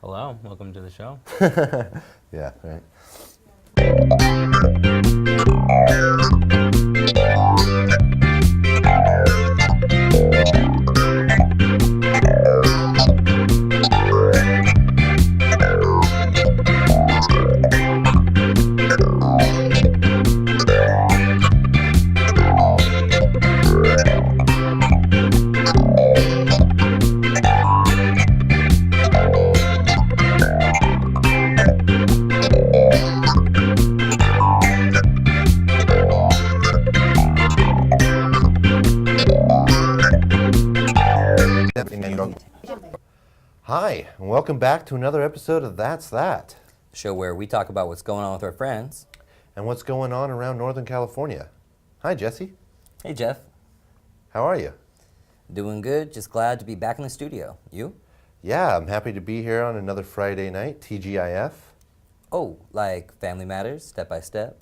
Hello, welcome to the show. Yeah, right. Hi, and welcome back to another episode of That's That. The show where we talk about what's going on with our friends. And what's going on around Northern California. Hi, Jesse. Hey, Jeff. How are you? Doing good, just glad to be back in the studio. You? Yeah, I'm happy to be here on another Friday night, TGIF. Oh, like Family Matters, Step by Step?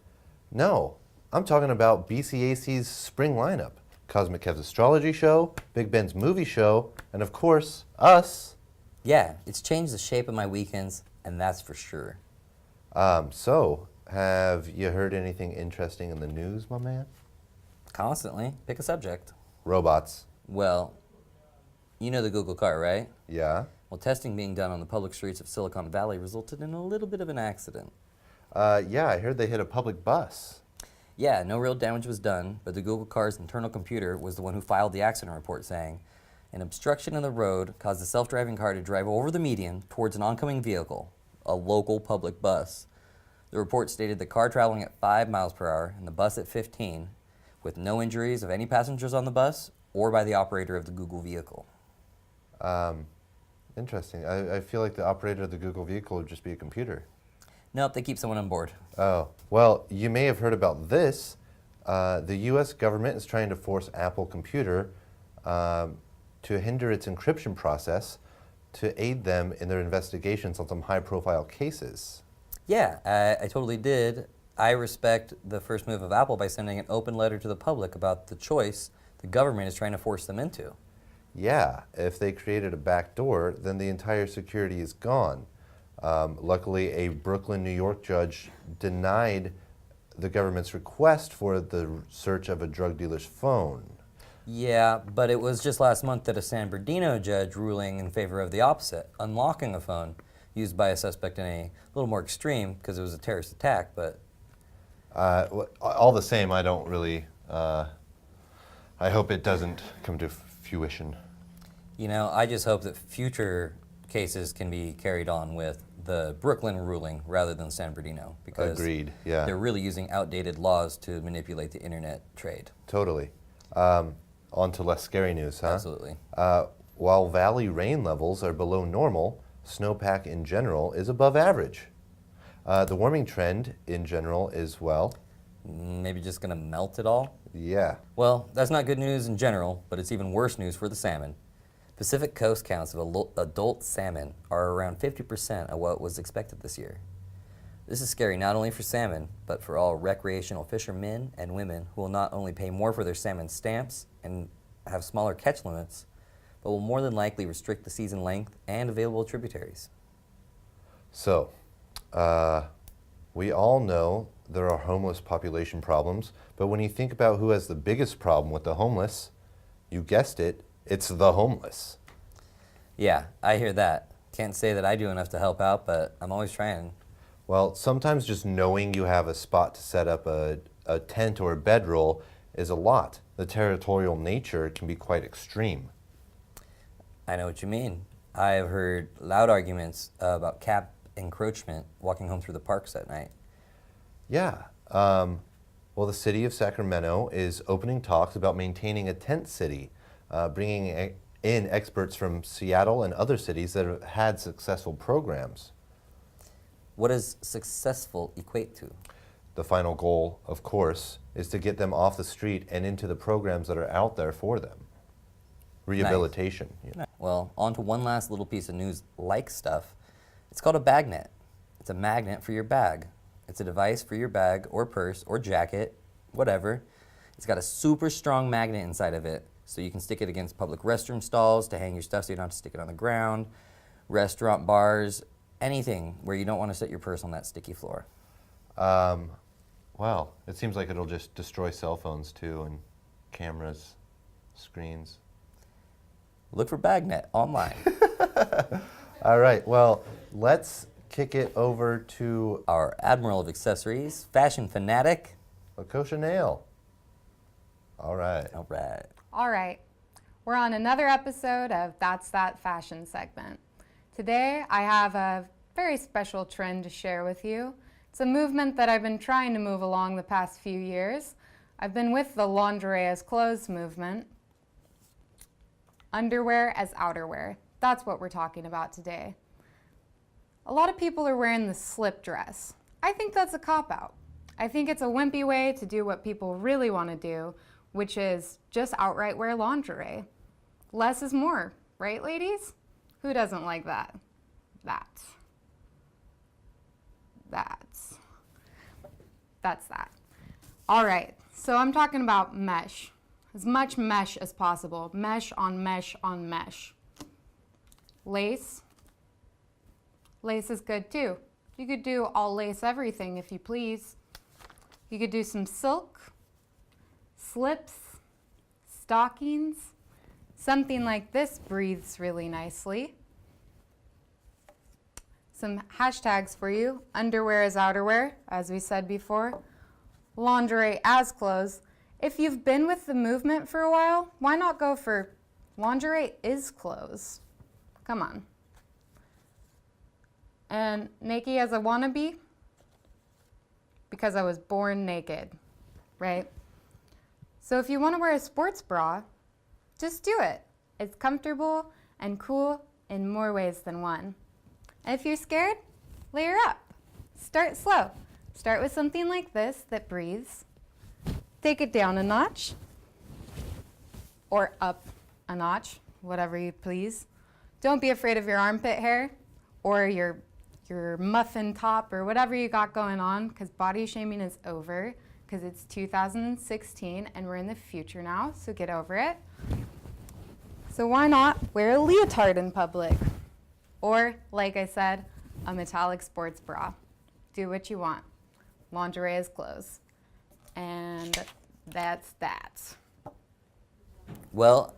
No, I'm talking about BCAC's spring lineup. Cosmic Kev's astrology show, Big Ben's movie show, and of course, us. Yeah, it's changed the shape of my weekends, and that's for sure. So, have you heard anything interesting in the news, my man? Constantly. Pick a subject. Robots. Well, you know the Google car, right? Yeah? Well, testing being done on the public streets of Silicon Valley resulted in a little bit of an accident. Yeah, I heard they hit a public bus. Yeah, no real damage was done, but the Google car's internal computer was the one who filed the accident report saying, an obstruction in the road caused the self-driving car to drive over the median towards an oncoming vehicle, a local public bus. The report stated the car traveling at 5 miles per hour and the bus at 15, with no injuries of any passengers on the bus or by the operator of the Google vehicle. Interesting. I feel like the operator of the Google vehicle would just be a computer. Nope, they keep someone on board. Oh, well, you may have heard about this. The U.S. government is trying to force Apple Computer to hinder its encryption process to aid them in their investigations on some high-profile cases. Yeah, I totally did. I respect the first move of Apple by sending an open letter to the public about the choice the government is trying to force them into. Yeah, if they created a back door, then the entire security is gone. Luckily, a Brooklyn, New York judge denied the government's request for the search of a drug dealer's phone. Yeah, but it was just last month that a San Bernardino judge ruling in favor of the opposite, unlocking a phone used by a suspect in a little more extreme because it was a terrorist attack, but... all the same, I don't really... I hope it doesn't come to fruition. You know, I just hope that future cases can be carried on with the Brooklyn ruling rather than San Bernardino, because Agreed, yeah. they're really using outdated laws to manipulate the internet trade. Totally. On to less scary news, huh? Absolutely. While valley rain levels are below normal, snowpack in general is above average. The warming trend in general is, well... Maybe just going to melt it all? Yeah. Well, that's not good news in general, but it's even worse news for the salmon. Pacific Coast counts of adult salmon are around 50% of what was expected this year. This is scary not only for salmon, but for all recreational fishermen and women who will not only pay more for their salmon stamps and have smaller catch limits, but will more than likely restrict the season length and available tributaries. So, we all know there are homeless population problems, but when you think about who has the biggest problem with the homeless, you guessed it, it's the homeless. Yeah, I hear that. Can't say that I do enough to help out, but I'm always trying. Well, sometimes just knowing you have a spot to set up a tent or a bedroll is a lot. The territorial nature can be quite extreme. I know what you mean. I have heard loud arguments about cap encroachment walking home through the parks at night. Yeah. Well, the city of Sacramento is opening talks about maintaining a tent city, bringing in experts from Seattle and other cities that have had successful programs. What does successful equate to? The final goal, of course, is to get them off the street and into the programs that are out there for them. Rehabilitation. Nice. Yeah. Well, on to one last little piece of news-like stuff. It's called a bagnet. It's a magnet for your bag. It's a device for your bag or purse or jacket, whatever. It's got a super strong magnet inside of it, so you can stick it against public restroom stalls to hang your stuff so you don't have to stick it on the ground, restaurant, bars, anything where you don't want to set your purse on that sticky floor. Well, it seems like it'll just destroy cell phones too, and cameras, screens. Look for BagNet online. All right, well, let's kick it over to Our Admiral of Accessories, fashion fanatic. Lakosha Nail. All right. All right. All right, we're on another episode of That's That Fashion segment. Today, I have a very special trend to share with you. It's a movement that I've been trying to move along the past few years. I've been with the lingerie as clothes movement. Underwear as outerwear. That's what we're talking about today. A lot of people are wearing the slip dress. I think that's a cop-out. I think it's a wimpy way to do what people really want to do, which is just outright wear lingerie. Less is more, right, ladies? Who doesn't like that? That's that. All right, so I'm talking about mesh. As much mesh as possible. Mesh on mesh on mesh. Lace. Lace is good too. You could do all lace everything if you please. You could do some silk, slips, stockings. Something like this breathes really nicely. Some hashtags for you. Underwear as outerwear, as we said before. Lingerie as clothes. If you've been with the movement for a while, why not go for lingerie is clothes? Come on. And naked as a wannabe, because I was born naked, right? So if you want to wear a sports bra, just do it. It's comfortable and cool in more ways than one. And if you're scared, layer up. Start slow. Start with something like this that breathes. Take it down a notch or up a notch, whatever you please. Don't be afraid of your armpit hair or your muffin top or whatever you got going on, because body shaming is over, because it's 2016 and we're in the future now, so get over it. So why not wear a leotard in public? Or, like I said, a metallic sports bra. Do what you want. Lingerie is clothes. And that's that. Well,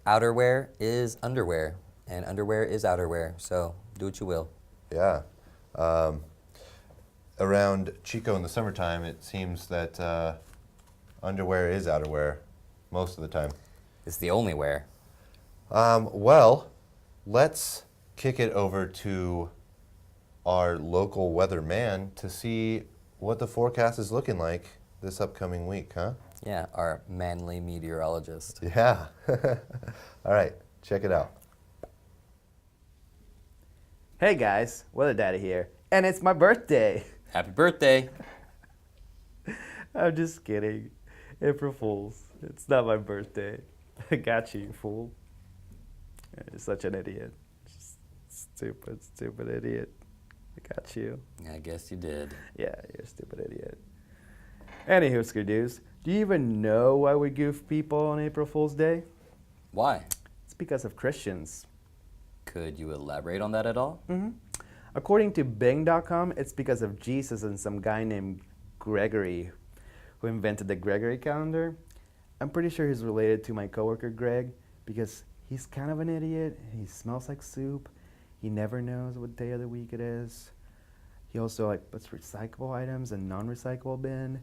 outerwear is underwear, and underwear is outerwear, so do what you will. Yeah. Around Chico in the summertime, it seems that underwear is outerwear most of the time. It's the only wear. Well, let's kick it over to our local weatherman to see what the forecast is looking like this upcoming week, huh? Yeah, our manly meteorologist. Yeah. All right, check it out. Hey guys, Weather Daddy here, and it's my birthday. Happy birthday! I'm just kidding. April Fools. It's not my birthday. I got you, fool. You're such an idiot. Just stupid idiot. I got you. I guess you did. Yeah, you're a stupid idiot. Anywho, Skirdoos, do you even know why we goof people on April Fool's Day? Why? It's because of Christians. Could you elaborate on that at all? According to Bing.com, it's because of Jesus and some guy named Gregory who invented the Gregory calendar. I'm pretty sure he's related to my coworker Greg because he's kind of an idiot. He smells like soup. He never knows what day of the week it is. He also puts recyclable items in non-recyclable bin.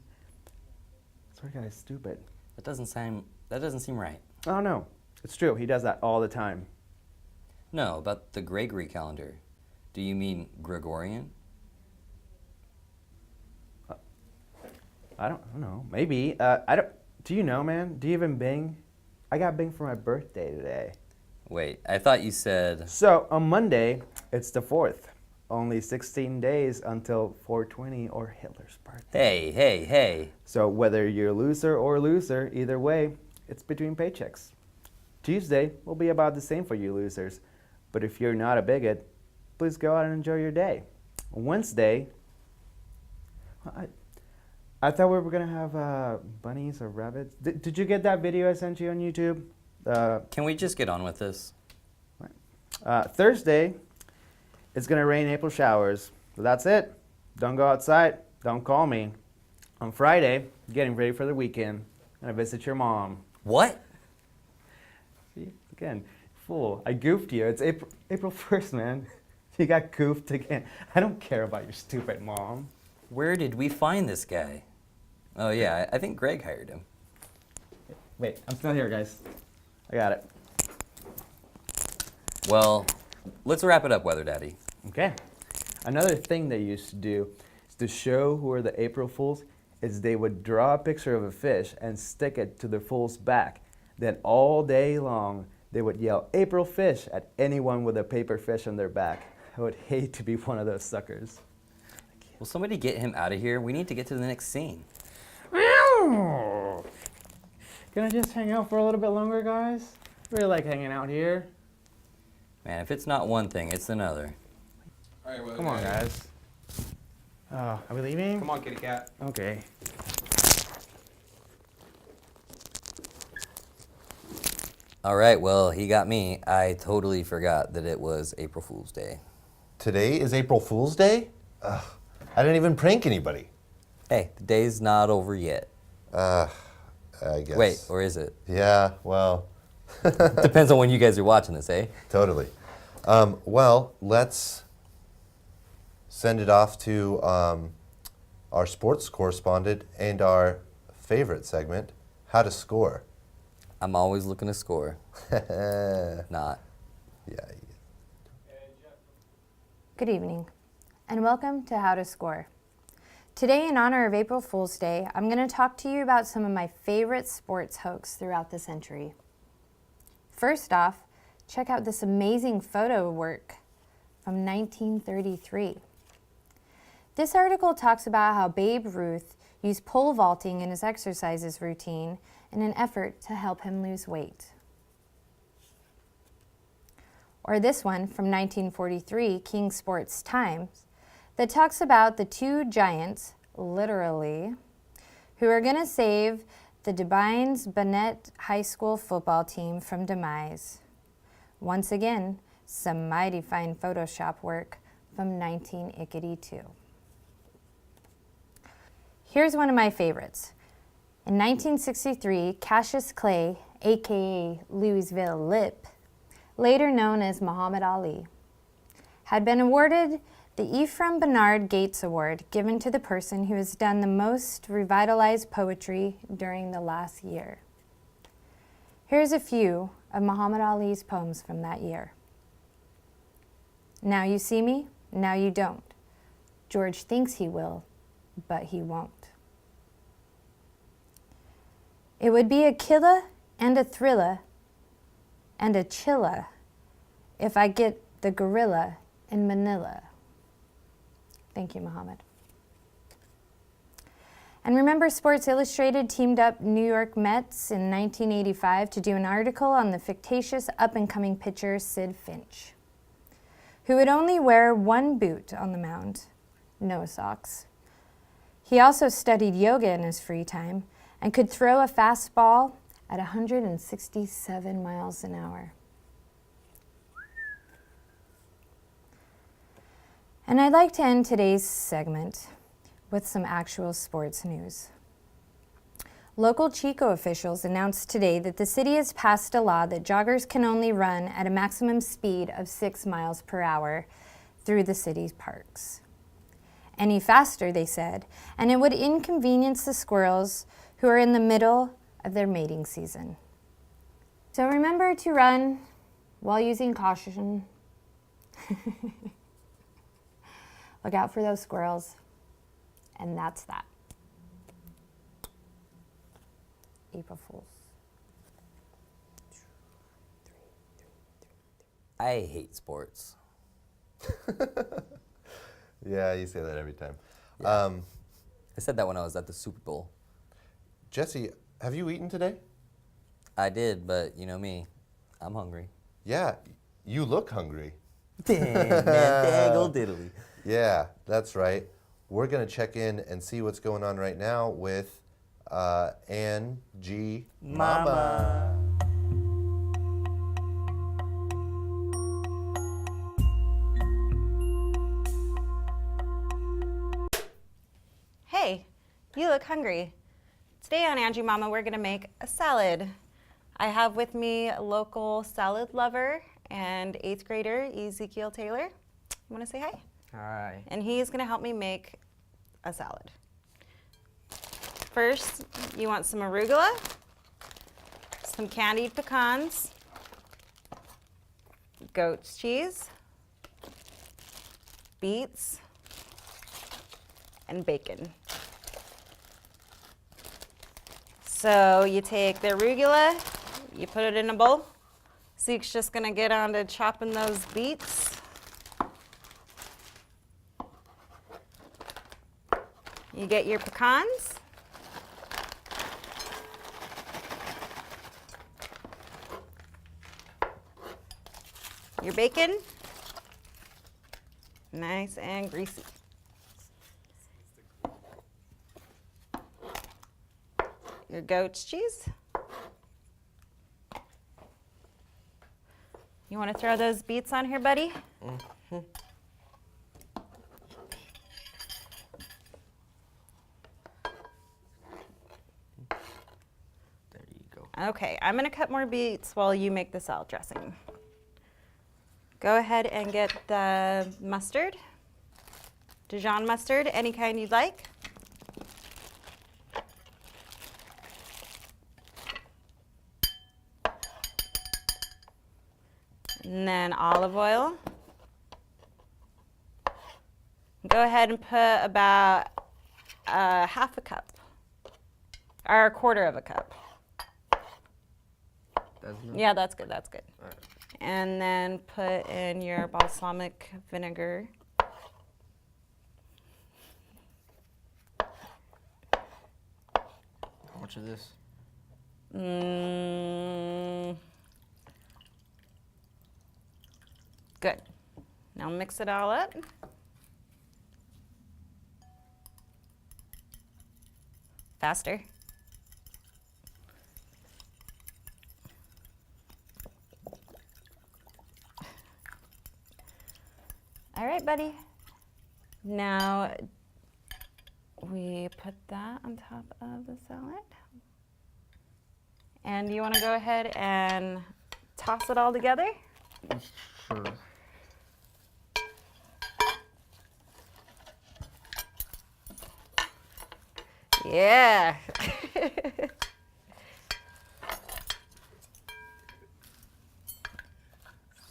Sort of guy is stupid. That doesn't seem right. Oh no, it's true. He does that all the time. No, about the Gregory calendar. Do you mean Gregorian? I don't know. Maybe. I don't. Do you know, man? Do you even Bing? I got Bing for my birthday today. Wait, I thought you said... So on Monday, it's the 4th. Only 16 days until 420 or Hitler's birthday. Hey. So whether you're loser or loser, either way, it's between paychecks. Tuesday will be about the same for you losers. But if you're not a bigot, please go out and enjoy your day. Wednesday, I thought we were going to have bunnies or rabbits. Did you get that video I sent you on YouTube? Can we just get on with this? What? Thursday, it's going to rain April showers. So that's it. Don't go outside. Don't call me. On Friday, getting ready for the weekend. I'm going to visit your mom. What? See, again, fool. I goofed you. It's April 1st, man. You got goofed again. I don't care about your stupid mom. Where did we find this guy? Oh yeah, I think Greg hired him. Wait, I'm still here, guys. I got it. Well, let's wrap it up, Weather Daddy. Okay. Another thing they used to do is to show who are the April Fools is they would draw a picture of a fish and stick it to the fool's back. Then all day long, they would yell, "April fish," at anyone with a paper fish on their back. I would hate to be one of those suckers. Will somebody get him out of here? We need to get to the next scene. Can I just hang out for a little bit longer, guys? Really like hanging out here. Man, if it's not one thing, it's another. All right, well, Come on, guys. Oh, are we leaving? Come on, kitty cat. Okay. All right, well, he got me. I totally forgot that it was April Fool's Day. Today is April Fool's Day? Ugh, I didn't even prank anybody. Hey, the day's not over yet. I guess. Wait, or is it? Yeah, well, Depends on when you guys are watching this, eh? totally. Well, let's send it off to our sports correspondent and our favorite segment, How to Score. I'm always looking to score. Not. Yeah. Good evening, and welcome to How to Score. Today, in honor of April Fool's Day, I'm going to talk to you about some of my favorite sports hoax throughout the century. First off, check out this amazing photo work from 1933. This article talks about how Babe Ruth used pole vaulting in his exercises routine in an effort to help him lose weight. Or this one from 1943, King Sports Times, that talks about the two giants, literally, who are going to save the Devines Bennett High School football team from demise. Once again, some mighty fine Photoshop work from 1982. Here's one of my favorites. In 1963, Cassius Clay, aka Louisville Lip, later known as Muhammad Ali, had been awarded the Ephraim Bernard Gates Award, given to the person who has done the most revitalized poetry during the last year. Here's a few of Muhammad Ali's poems from that year. Now you see me, now you don't. George thinks he will, but he won't. It would be a killer and a thriller and a chiller if I get the gorilla in Manila. Thank you, Muhammad. And remember, Sports Illustrated teamed up New York Mets in 1985 to do an article on the fictitious up-and-coming pitcher Sid Finch, who would only wear one boot on the mound, no socks. He also studied yoga in his free time and could throw a fastball at 167 miles an hour. And I'd like to end today's segment with some actual sports news. Local Chico officials announced today that the city has passed a law that joggers can only run at a maximum speed of 6 miles per hour through the city's parks. Any faster, they said, and it would inconvenience the squirrels who are in the middle of their mating season. So remember to run while using caution. Look out for those squirrels. And that's that. April Fools. I hate sports. Yeah, you say that every time. Yeah. I said that when I was at the Super Bowl. Jesse, have you eaten today? I did, but you know me, I'm hungry. Yeah, you look hungry. Dang, man, dang old diddly. Yeah, that's right. We're going to check in and see what's going on right now with Ann G. Mama. you look hungry. Today on Angie Mama, we're gonna make a salad. I have with me local salad lover and 8th grader Ezekiel Taylor. You wanna say hi? Hi. And he's gonna help me make a salad. First, you want some arugula, some candied pecans, goat's cheese, beets, and bacon. So you take the arugula, you put it in a bowl. Zeke's just gonna get on to chopping those beets. You get your pecans. Your bacon. Nice and greasy. Your goat's cheese. You want to throw those beets on here, buddy? Mm-hmm. There you go. Okay, I'm going to cut more beets while you make the salad dressing. Go ahead and get the mustard, Dijon mustard, any kind you'd like. And then olive oil. Go ahead and put about half a cup, or a quarter of a cup. Yeah, that's good, that's good. All right. And then put in your balsamic vinegar. How much of this? Good. Now mix it all up. Faster. All right, buddy. Now we put that on top of the salad. And you want to go ahead and toss it all together? Sure. Yeah.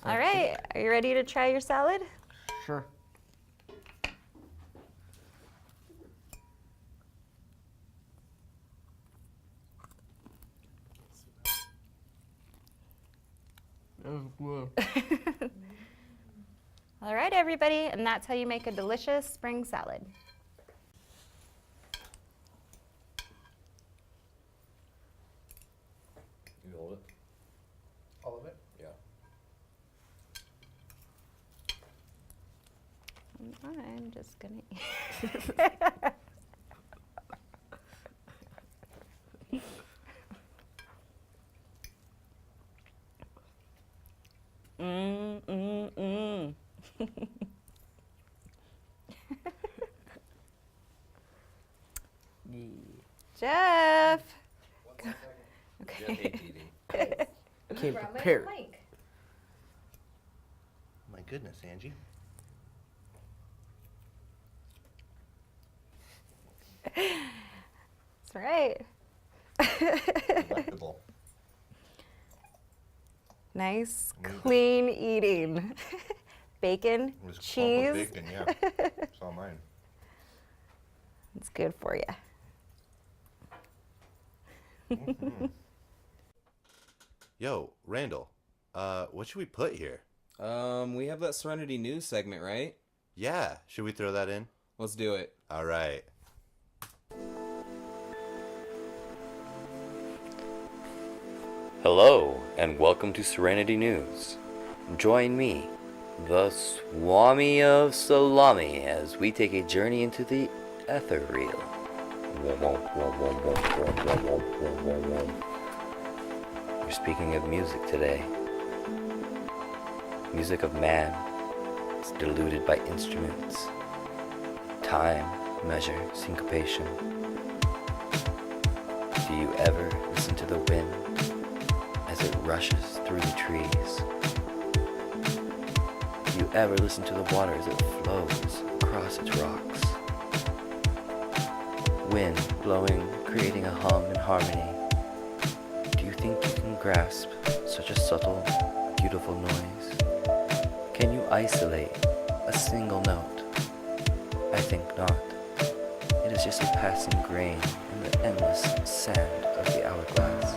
All right, are you ready to try your salad? Sure. That was good. All right, everybody, and that's how you make a delicious spring salad. You hold it? All of it? Yeah. I'm just gonna Jeff. Okay. Came prepared. My goodness, Angie. That's right. Delectable. Nice, clean eating. Bacon, It was plump cheese. with bacon, yeah. It's all mine. It's good for you. Yo, Randall, what should we put here? We have that Serenity News segment, right? Yeah, should we throw that in? Let's do it. All right. Hello, and welcome to Serenity News. Join me, the Swami of Salami, as we take a journey into the ethereal. We're speaking of music today. Music of man. It's diluted by instruments, time, measure, syncopation. Do you ever listen to the wind as it rushes through the trees? Do you ever listen to the water as it flows across its rocks? Wind blowing, creating a hum and harmony. Do you think you can grasp such a subtle, beautiful noise? Can you isolate a single note? I think not. It is just a passing grain in the endless sand of the hourglass.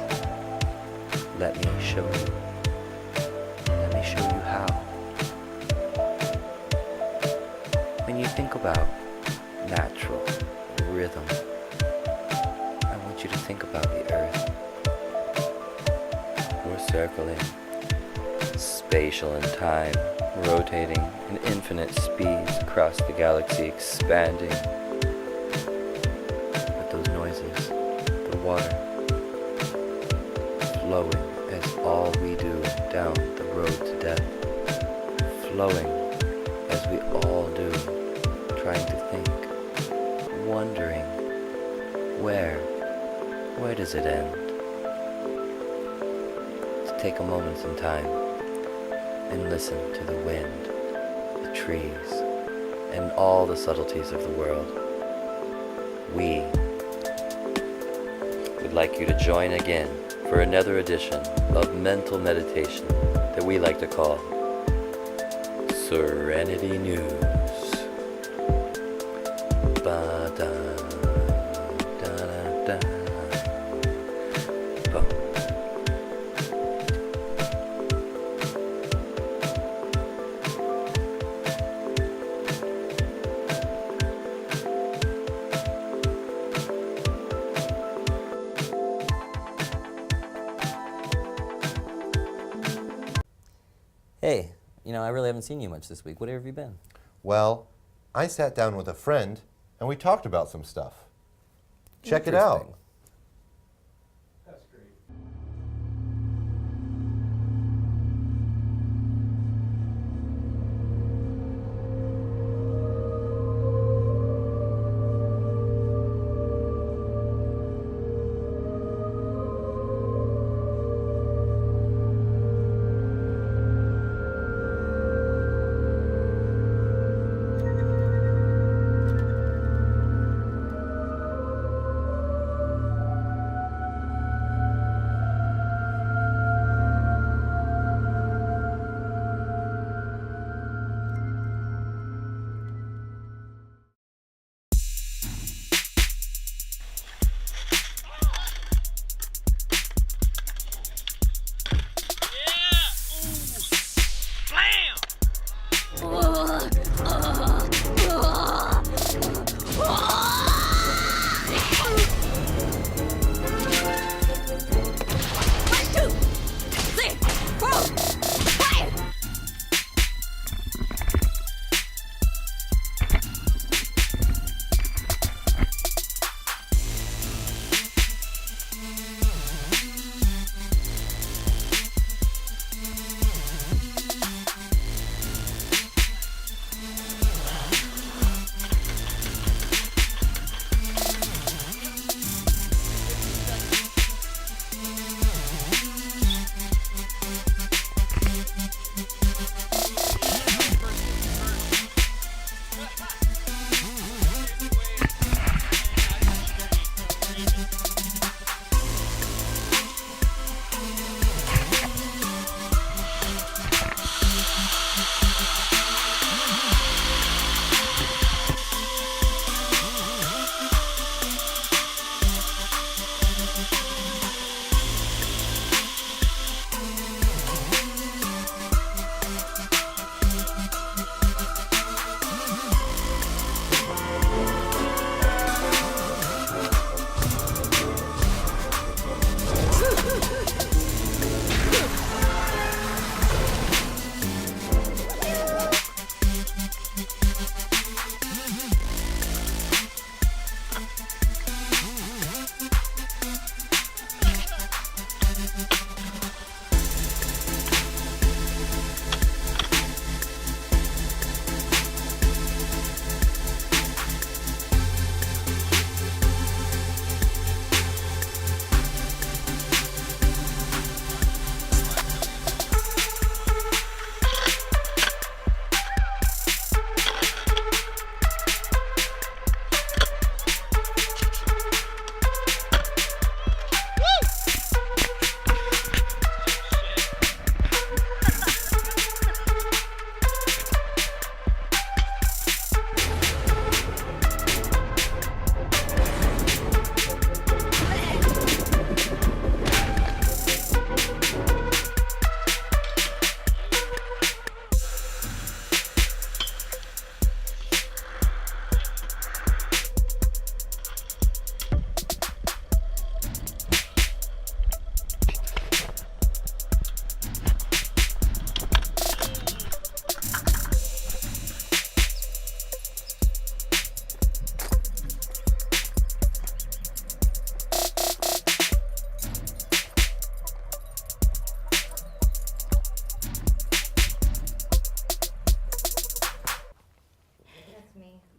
Let me show you. Let me show you how. When you think about natural rhythm, I want you to think about the earth. We're circling, spatial in time, rotating in infinite speeds across the galaxy, expanding. But those noises, the water, flowing as all we do down the road to death, flowing as we all do, trying to think, wondering, where does it end? So take a moment in time and listen to the wind, the trees, and all the subtleties of the world. We would like you to join again for another edition of mental meditation that we like to call Serenity News. Ba-da, da-da-da. Boom. Hey, I really haven't seen you much this week. Where have you been? Well, I sat down with a friend and we talked about some stuff. Check it out. Interesting.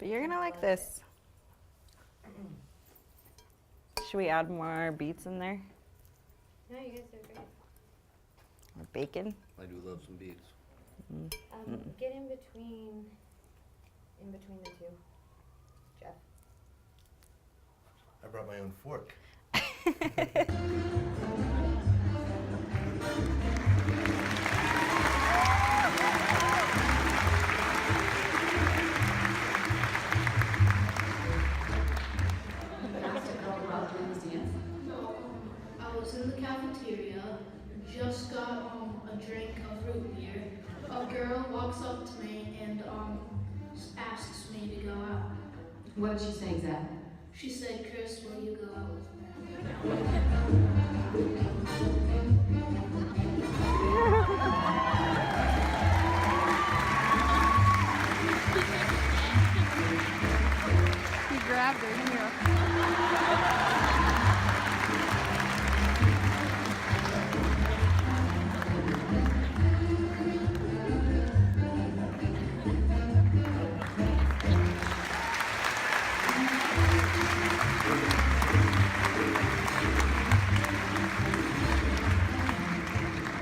But you're gonna like this. Should we add more beets in there? No, you guys are great. Or bacon? I do love some beets. Get in between the two, Jeff. I brought my own fork. I was in the cafeteria, just got a drink of root beer. A girl walks up to me and asks me to go out. What did she say exactly? She said, "Chris, will you go out with me?" He grabbed her too.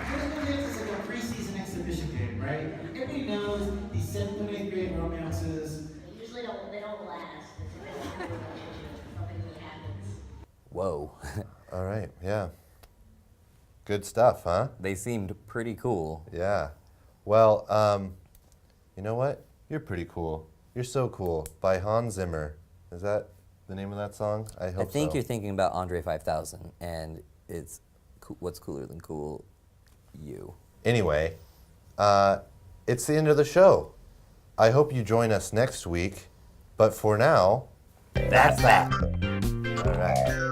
Christmas Dance is like a preseason exhibition game, right? Everybody knows these 7th and 8th grade romances. Usually they don't last. It's a really happy relationship. Nothing really happens. Whoa. All right, yeah. Good stuff, huh? They seemed pretty cool. Yeah. Well, you know what? You're pretty cool. You're so cool by Hans Zimmer. Is that the name of that song? I hope I think so. you're thinking about Andre 5000, and it's What's Cooler Than Cool, You. Anyway, it's the end of the show. I hope you join us next week. But for now, That's that. all right.